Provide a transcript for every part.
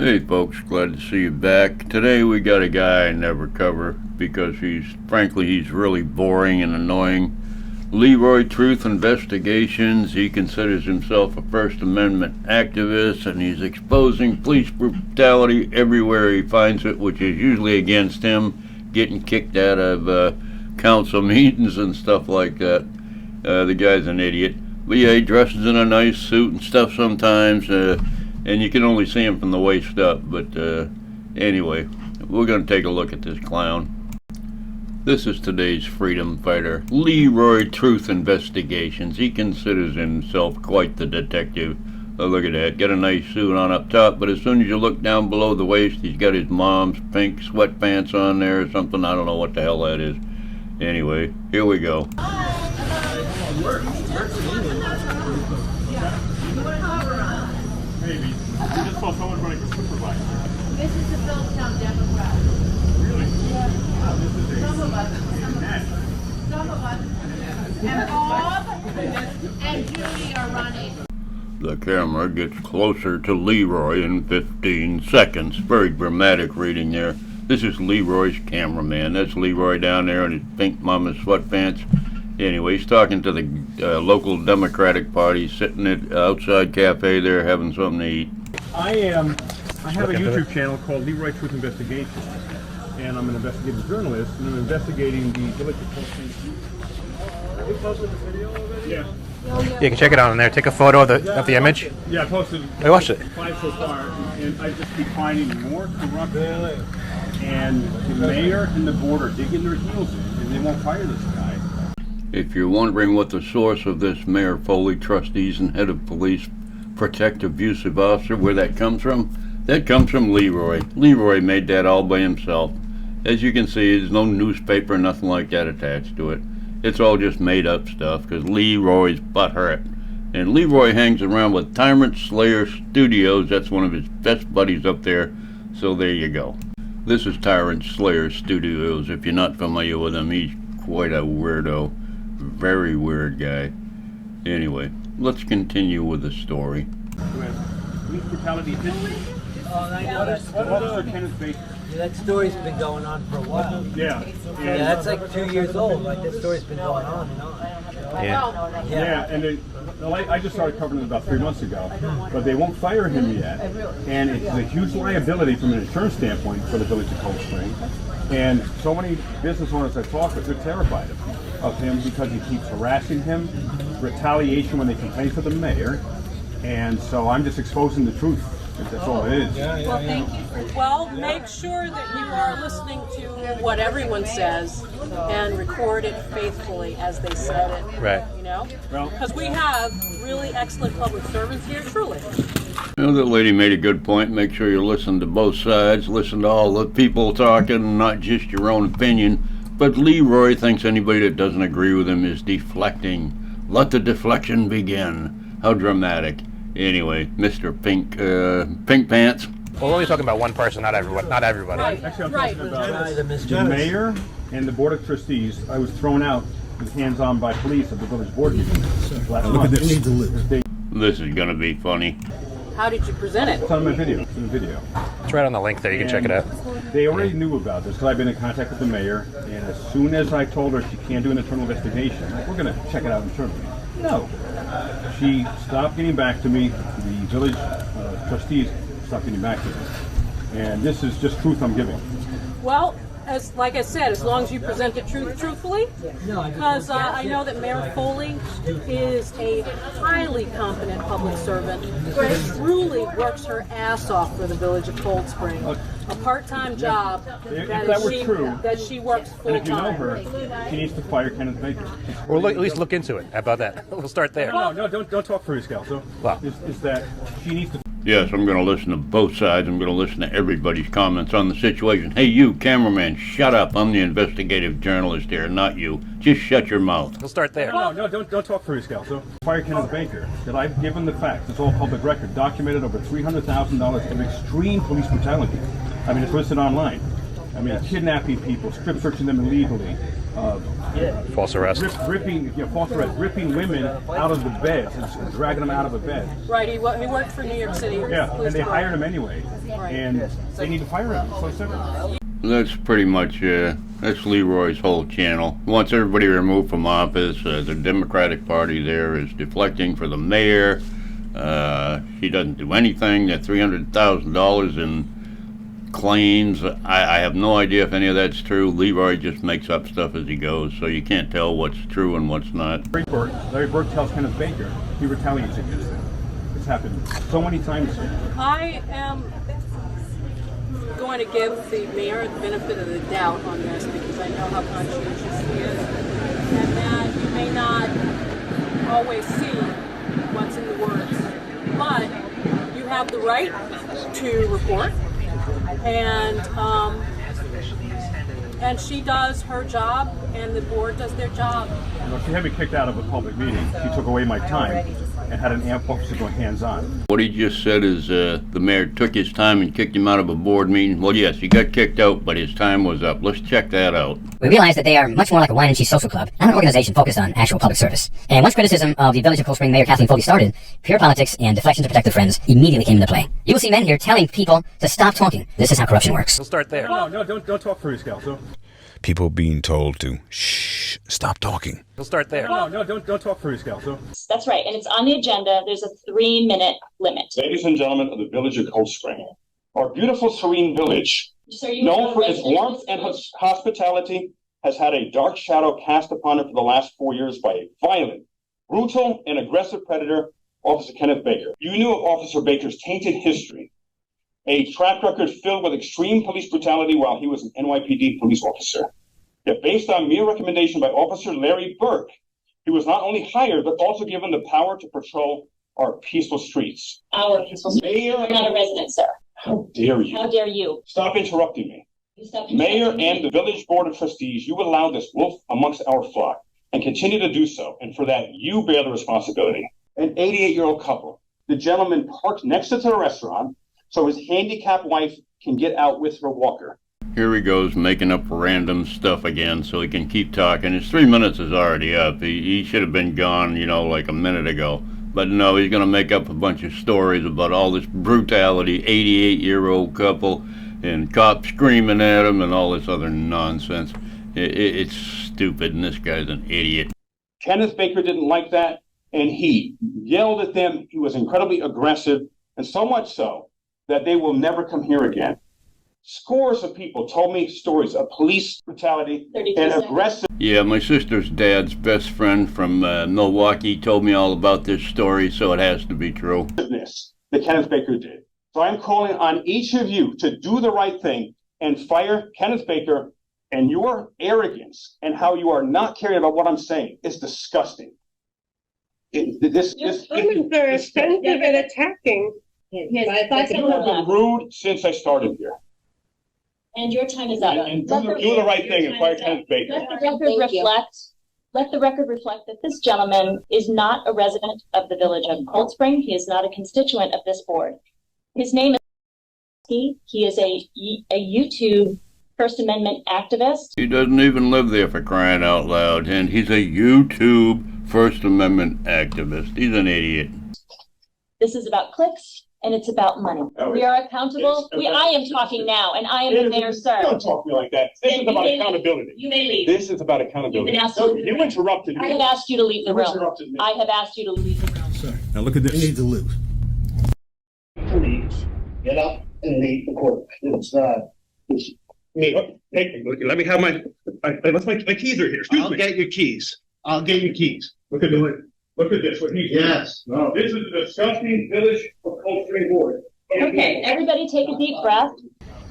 Hey folks, glad to see you back. Today we got a guy I never cover because he's really boring and annoying. Leroy Truth Investigations. He considers himself a First Amendment activist and he's exposing police brutality everywhere he finds it, which is usually against him, getting kicked out of council meetings and stuff like that. The guy's an idiot. But yeah, he dresses in a nice suit and stuff sometimes. And you can only see him from the waist up, but anyway, we're going to take a look at this clown. This is today's freedom fighter, Leroy Truth Investigations. He considers himself quite the detective. Oh, look at that, got a nice suit on up top, but as soon as you look down below the waist, he's got his mom's pink sweatpants on there or something. I don't know what the hell that is. Anyway, here we go. Maybe. We just saw someone running for supervisor. This is the Phillipstown Democrat. Really? Yeah. This is a Some of us. And Bob and Judy are running. The camera gets closer to Leroy in 15 seconds. Very dramatic reading there. This is Leroy's cameraman. That's Leroy down there in his pink mama sweatpants. Anyway, he's talking to the local Democratic Party, sitting at outside cafe there having something to eat. I have a YouTube channel called Leroy Truth Investigations, and I'm an investigative journalist, and I'm investigating the village of Posting. Have you posted the video already? Yeah. You can check it out in there. Take a photo of the image. Yeah, I posted. I watched it. 5 so far, and I just keep finding more corruption, and the mayor and the board are digging their heels in, and they won't fire this guy. If you're wondering what the source of this Mayor Foley, trustees, and head of police protect abusive officer, where that comes from Leroy. Leroy made that all by himself. As you can see, there's no newspaper, nothing like that attached to it. It's all just made up stuff because Leroy's butthurt. And Leroy hangs around with Tyrant Slayer Studios. That's one of his best buddies up there. So there you go. This is Tyrant Slayer Studios. If you're not familiar with him, he's quite a weirdo. Very weird guy. Anyway, let's continue with the story. Police brutality history. Officer Kenneth Baker. Yeah, that story's been going on for a while. Yeah. Yeah, that's like 2 years old. Like, that story's been going on and on. Yeah, and I just started covering it about 3 months ago, but they won't fire him yet, and it's a huge liability from an insurance standpoint for the village of Cold Spring. And so many business owners I talk with, they're terrified of him because he keeps harassing him, retaliation when they complain to the mayor, and so I'm just exposing the truth. That's all it is. Well, thank you. Well, make sure that you are listening to what everyone says and record it faithfully as they said it. Right. You know? Because we have really excellent public servants here, truly. You know, that lady made a good point. Make sure you listen to both sides. Listen to all the people talking, not just your own opinion. But Leroy thinks anybody that doesn't agree with him is deflecting. Let the deflection begin. How dramatic. Anyway, Mr. Pink Pants. We're only talking about one person, not everybody. Right. Actually, I'm Right. talking about the mayor and the board of trustees. I was thrown out with hands-on by police at the village board meeting last month. This is going to be funny. How did you present it? It's on my video. It's in the video. It's right on the link there. You can check it out. They already knew about this because I've been in contact with the mayor, and as soon as I told her she can't do an internal investigation, we're going to check it out internally. No. She stopped getting back to me. The village trustees stopped getting back to me. And this is just truth I'm giving. Well, like I said, as long as you present the truth truthfully, because I know that Mayor Foley is a highly competent public servant who truly works her ass off for the village of Cold Spring. A part-time job that she works full-time. And if you know her, she needs to fire Kenneth Baker. Or at least look into it. How about that? We'll start there. No, don't talk for yourself. So, Wow. is that she needs to... Yes, I'm going to listen to both sides. I'm going to listen to everybody's comments on the situation. Hey, you, cameraman, shut up. I'm the investigative journalist here, not you. Just shut your mouth. We'll start there. No, don't talk for yourself. So, fire Kenneth Baker, that I've given the facts. It's all public record. Documented over $300,000 of extreme police brutality. I mean, it's listed online. I mean, kidnapping people, strip searching them illegally, False arrest. ripping, false arrest, ripping women out of the beds and dragging them out of a bed. Right, he worked for New York City. Yeah, Police and they Department. hired him anyway, Right. and they need to fire him. So simple. That's pretty much, that's Leroy's whole channel. He wants everybody removed from office. The Democratic Party there is deflecting for the mayor. He doesn't do anything. That $300,000 in claims, I have no idea if any of that's true. Leroy just makes up stuff as he goes, so you can't tell what's true and what's not. Larry Burke tells Kenneth Baker he retaliates against him. It's happened so many times. I am going to give the mayor the benefit of the doubt on this because I know how conscientious he is, and that you may not always see what's in the words, but you have the right to report, and she does her job, and the board does their job. She had me kicked out of a public meeting. She took away my time and had an amp officer go hands-on. What he just said is the mayor took his time and kicked him out of a board meeting. Well, yes, he got kicked out, but his time was up. Let's check that out. We realize that they are much more like a wine and cheese social club, not an organization focused on actual public service. And once criticism of the Village of Cold Spring Mayor Kathleen Foley started, pure politics and deflection to protect their friends immediately came into play. You will see men here telling people to stop talking. This is how corruption works. We'll start there. No, don't talk for yourself. So. People being told to shh, stop talking. We'll start there. No, don't talk for yourself. So. That's right, and it's on the agenda. There's a 3-minute limit. Ladies and gentlemen of the Village of Cold Spring, our beautiful, serene village, known for its warmth and hospitality, has had a dark shadow cast upon it for the last 4 years by a violent, brutal, and aggressive predator, Officer Kenneth Baker. You knew of Officer Baker's tainted history, a track record filled with extreme police brutality while he was an NYPD police officer. Yet based on mere recommendation by Officer Larry Burke, he was not only hired, but also given the power to patrol our peaceful streets. Our peaceful streets. You're not a resident, sir. How dare you? How dare you? Stop interrupting me. Stop Mayor and the Village Board of Trustees, you allowed this wolf amongst our flock and continue to do so, and for that, you bear the responsibility. An 88-year-old couple. The gentleman parked next to the restaurant so his handicapped wife can get out with her walker. Here he goes making up random stuff again so he can keep talking. His 3 minutes is already up. He should have been gone, like a minute ago. But no, he's going to make up a bunch of stories about all this brutality, 88-year-old couple, and cops screaming at him and all this other nonsense. It's stupid, and this guy's an idiot. Kenneth Baker didn't like that, and he yelled at them. He was incredibly aggressive, and so much so that they will never come here again. Scores of people told me stories of police brutality and aggressive. Yeah, my sister's dad's best friend from Milwaukee told me all about this story, so it has to be true. That Kenneth Baker did. So I'm calling on each of you to do the right thing and fire Kenneth Baker, and your arrogance and how you are not caring about what I'm saying is disgusting. Comments are offensive and attacking. You've been rude since I started here. And your time is up. And do the right thing and fire Kenneth Baker. Let the record reflect that this gentleman is not a resident of the Village of Cold Spring. He is not a constituent of this board. His name is he is a YouTube First Amendment activist. He doesn't even live there, for crying out loud, and he's a YouTube First Amendment activist. He's an idiot. This is about clicks, and it's about money. We are accountable. I am talking now, and I am the mayor, sir. Don't talk to me like that. This is about accountability. You may leave. This is about accountability. You interrupted me. I have asked you to leave the room. I have asked you to leave the room. Sir, now look at this. You need to lose. Please get up and leave the court. It's me. Hey, let me have my keys are here. Excuse me. I'll get your keys. I'll get your keys. Look at this. What he's doing. Yes. No. This is the disgusting Village of Cold Spring board. Okay, everybody take a deep breath.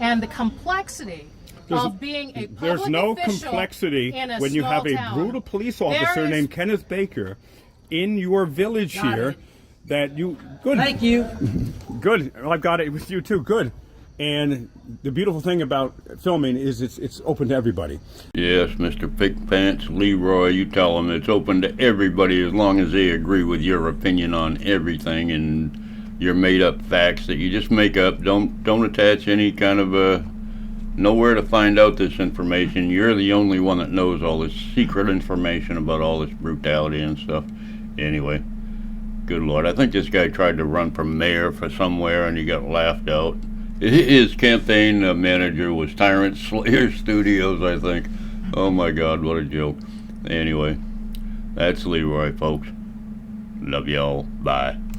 And the complexity of being a public There's no official complexity in a when you have a small town. brutal police officer named Kenneth Baker in your village here. That you good. Thank you. Good. Well, I've got it with you too. Good. And the beautiful thing about filming is it's open to everybody. Yes, Mr. Pig Pants, Leroy, you tell them it's open to everybody as long as they agree with your opinion on everything and your made-up facts that you just make up. Don't attach any kind of nowhere to find out this information. You're the only one that knows all this secret information about all this brutality and stuff. Anyway, good Lord. I think this guy tried to run for mayor for somewhere and he got laughed out. His campaign manager was Tyrant Slayer Studios, I think. Oh my God, what a joke. Anyway, that's Leroy, folks. Love y'all. Bye.